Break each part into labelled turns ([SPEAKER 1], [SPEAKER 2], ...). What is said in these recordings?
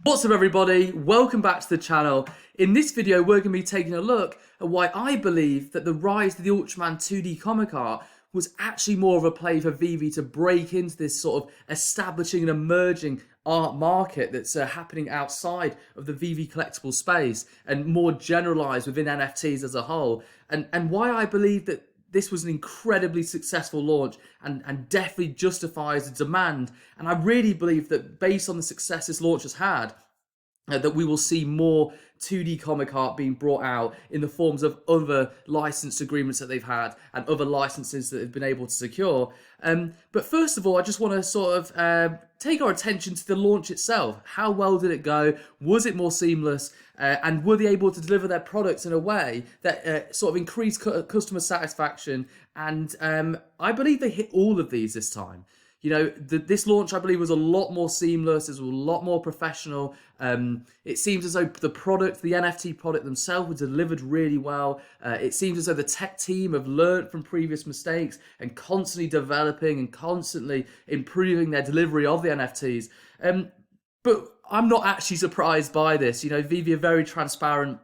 [SPEAKER 1] What's up everybody, welcome back to the channel. In this video we're going to be taking a look at why I believe that the rise of the Ultraman 2D comic art was actually more of a play for VEVE to break into this sort of establishing and emerging art market that's happening outside of the VEVE collectible space and more generalised within NFTs as a whole, and why I believe that this was an incredibly successful launch and definitely justifies the demand. And I really believe that based on the success this launch has had, that we will see more 2D comic art being brought out in the forms of other license agreements that they've had and other licenses that they've been able to secure. But first of all, I just want to sort of take our attention to the launch itself. How well did it go? Was it more seamless? And were they able to deliver their products in a way that sort of increased customer satisfaction? And I believe they hit all of these this time. You know, this launch, I believe, was a lot more seamless. It was a lot more professional. It seems as though the product, the NFT product themselves, were delivered really well. It seems as though the tech team have learned from previous mistakes and constantly developing and constantly improving their delivery of the NFTs. But I'm not actually surprised by this. You know, VEVE are very transparent.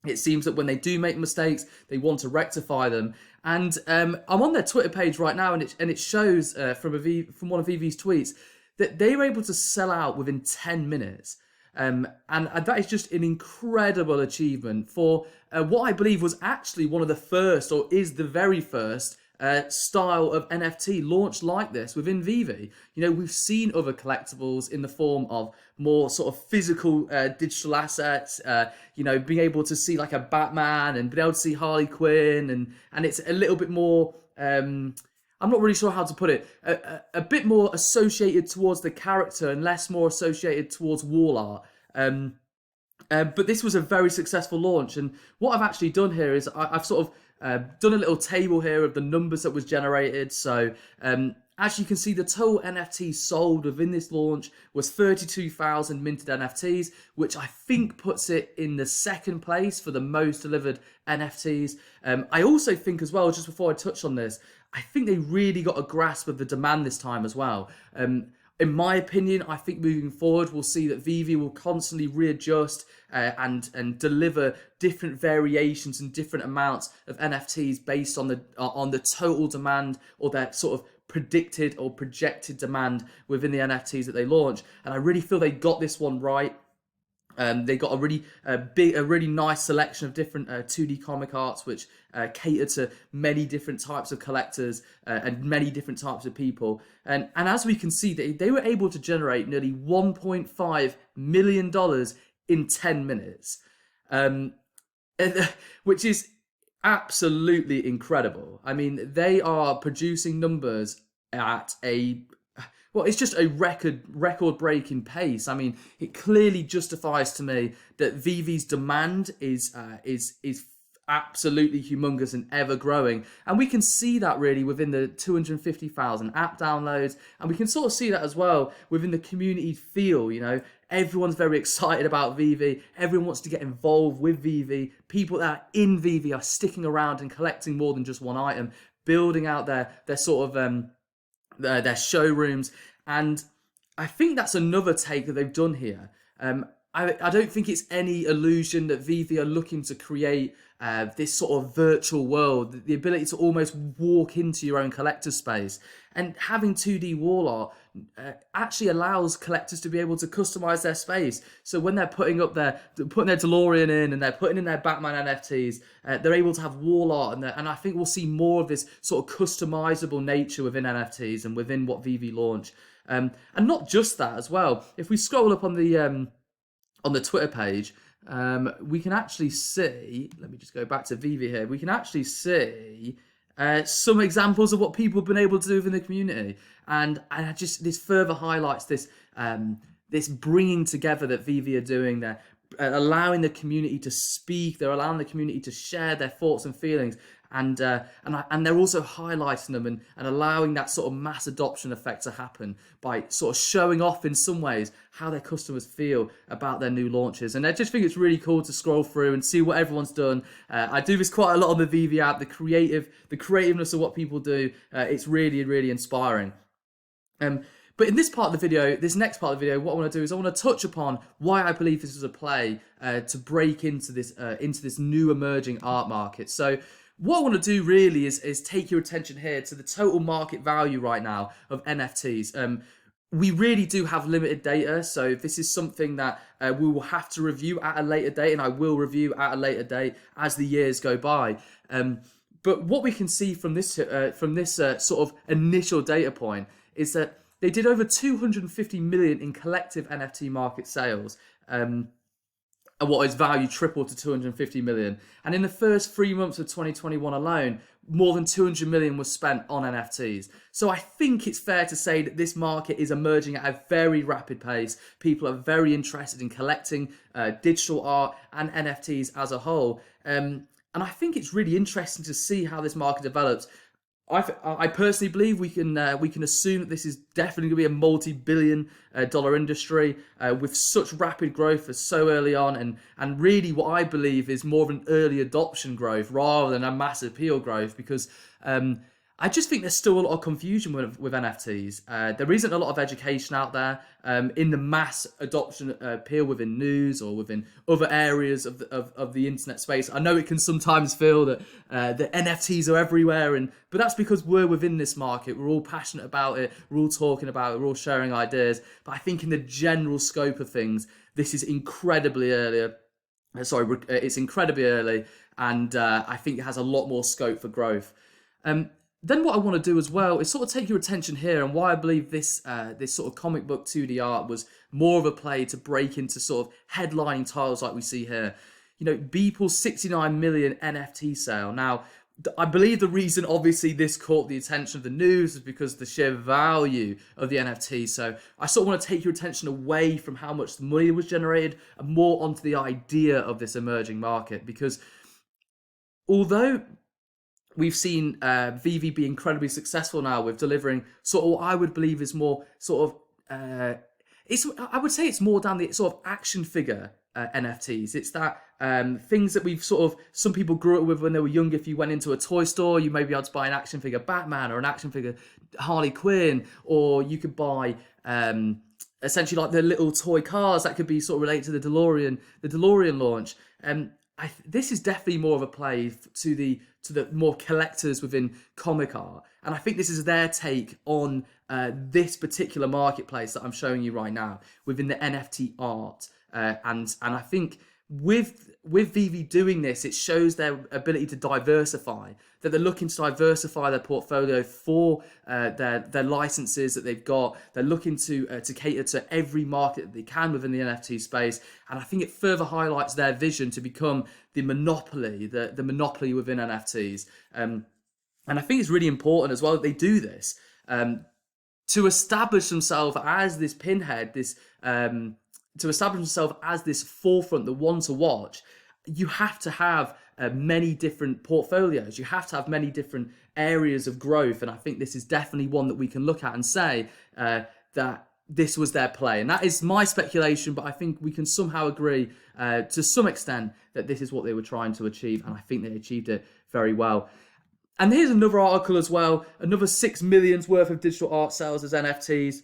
[SPEAKER 1] It seems that when they do make mistakes, they want to rectify them. And I'm on their Twitter page right now, and it shows from one of VEVE's tweets that they were able to sell out within 10 minutes. And that is just an incredible achievement for what I believe was actually one of the first, or is the very first, style of NFT launched like this within VEVE. You know, we've seen other collectibles in the form of more sort of physical digital assets, you know, being able to see like a Batman and being able to see Harley Quinn, and it's a little bit more, I'm not really sure how to put it, a bit more associated towards the character and less more associated towards wall art. But this was a very successful launch, and what I've actually done here is I've sort of done a little table here of the numbers that was generated. So as you can see, the total NFTs sold within this launch was 32,000 minted NFTs, which I think puts it in the second place for the most delivered NFTs. I also think as well, just before I touch on this, I think they really got a grasp of the demand this time as well. In my opinion, I think moving forward, we'll see that VEVE will constantly readjust and deliver different variations and different amounts of NFTs based on the total demand or their sort of predicted or projected demand within the NFTs that they launch. And I really feel they got this one right. They got a really nice selection of different 2D comic arts, which cater to many different types of collectors and many different types of people. And as we can see, they were able to generate nearly $1.5 million in 10 minutes, which is absolutely incredible. I mean, they are producing numbers at it's just a record-breaking pace. I mean, it clearly justifies to me that VEVE's demand is absolutely humongous and ever growing, and we can see that really within the 250,000 app downloads, and we can sort of see that as well within the community feel. You know, everyone's very excited about VEVE. Everyone wants to get involved with VEVE. People that are in VEVE are sticking around and collecting more than just one item, building out their sort of their showrooms. And I think that's another take that they've done here. I don't think it's any illusion that VEVE are looking to create this sort of virtual world, the ability to almost walk into your own collector space. And having 2D wall art actually allows collectors to be able to customize their space. So when they're putting their DeLorean in and they're putting in their Batman NFTs, they're able to have wall art, and I think we'll see more of this sort of customizable nature within NFTs and within what VEVE launch. And not just that as well. If we scroll up on the Twitter page, we can actually see, let me just go back to VEVE here, we can actually see some examples of what people have been able to do within the community. And this further highlights this bringing together that VEVE are doing. They're allowing the community to speak, they're allowing the community to share their thoughts and feelings. And they're also highlighting them and allowing that sort of mass adoption effect to happen by sort of showing off in some ways how their customers feel about their new launches. And I just think it's really cool to scroll through and see what everyone's done. I do this quite a lot on the VEVE app. The creativeness of what people do, it's really, really inspiring. But in this part of the video, this next part of the video, what I want to do is I want to touch upon why I believe this is a play to break into this new emerging art market. So what I want to do really is take your attention here to the total market value right now of NFTs. We really do have limited data, so this is something that we will have to review at a later date, and I will review at a later date as the years go by. But what we can see from this sort of initial data point is that they did over 250 million in collective NFT market sales. And what is value tripled to 250 million. And in the first 3 months of 2021 alone, more than 200 million was spent on NFTs. So I think it's fair to say that this market is emerging at a very rapid pace. People are very interested in collecting digital art and NFTs as a whole. And I think it's really interesting to see how this market develops. I personally believe we can assume that this is definitely going to be a multi-billion dollar industry with such rapid growth as so early on, and really what I believe is more of an early adoption growth rather than a massive appeal growth, because I just think there's still a lot of confusion with NFTs. There isn't a lot of education out there in the mass adoption appeal within news or within other areas of the internet space. I know it can sometimes feel that the NFTs are everywhere, but that's because we're within this market. We're all passionate about it. We're all talking about it. We're all sharing ideas. But I think in the general scope of things, this is incredibly early. It's incredibly early, and I think it has a lot more scope for growth. Then what I want to do as well is sort of take your attention here and why I believe this sort of comic book 2D art was more of a play to break into sort of headlining titles like we see here. You know, Beeple's 69 million NFT sale. Now, I believe the reason obviously this caught the attention of the news is because of the sheer value of the NFT. So I sort of want to take your attention away from how much money was generated and more onto the idea of this emerging market, because although we've seen VEVE be incredibly successful now with delivering sort of what I would believe is more sort of, I would say it's more down the sort of action figure NFTs. It's that things that we've sort of, some people grew up with when they were young. If you went into a toy store, you may be able to buy an action figure Batman or an action figure Harley Quinn, or you could buy essentially like the little toy cars that could be sort of related to the DeLorean launch. This is definitely more of a play to the more collectors within comic art, and I think this is their take on this particular marketplace that I'm showing you right now within the NFT art, and I think with VEVE doing this, it shows their ability to diversify, that they're looking to diversify their portfolio for their licenses that they've got. They're looking to cater to every market that they can within the NFT space, and I think it further highlights their vision to become the monopoly, the monopoly within NFTs. And I think it's really important as well that they do this to establish themselves as this pinhead, to establish themselves as this forefront, the one to watch. You have to have many different portfolios. You have to have many different areas of growth. And I think this is definitely one that we can look at and say that this was their play. And that is my speculation, but I think we can somehow agree to some extent that this is what they were trying to achieve. And I think they achieved it very well. And here's another article as well, another 6 million's worth of digital art sales as NFTs.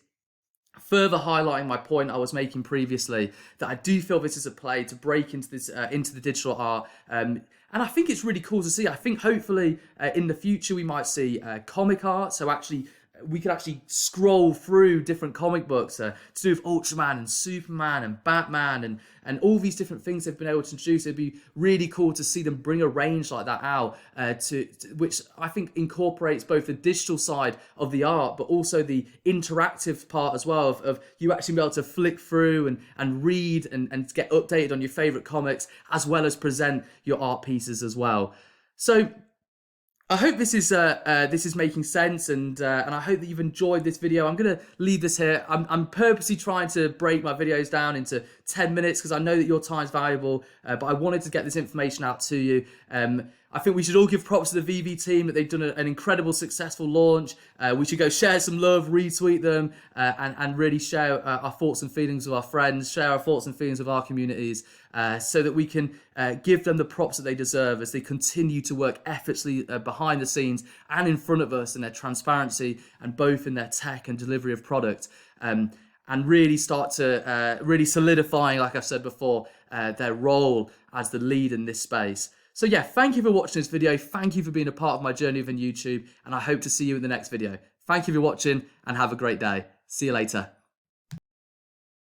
[SPEAKER 1] Further highlighting my point I was making previously, that I do feel this is a play to break into this into the digital art, and I think it's really cool to see. I think hopefully in the future we might see comic art, so actually we could actually scroll through different comic books to do with Ultraman and Superman and Batman and all these different things they've been able to introduce. It'd be really cool to see them bring a range like that out, to which I think incorporates both the digital side of the art, but also the interactive part as well of you actually be able to flick through and read and get updated on your favorite comics, as well as present your art pieces as well. So I hope this is making sense, and I hope that you've enjoyed this video. I'm going to leave this here. I'm purposely trying to break my videos down into 10 minutes because I know that your time's valuable, but I wanted to get this information out to you. I think we should all give props to the VEVE team, that they've done an incredible, successful launch. We should go share some love, retweet them, and really share our thoughts and feelings with our friends, share our thoughts and feelings with our communities, so that we can give them the props that they deserve as they continue to work effortlessly behind the scenes and in front of us in their transparency, and both in their tech and delivery of product. and really start to really solidifying, like I said before, their role as the lead in this space. So yeah, thank you for watching this video. Thank you for being a part of my journey within YouTube, and I hope to see you in the next video. Thank you for watching and have a great day. See you later.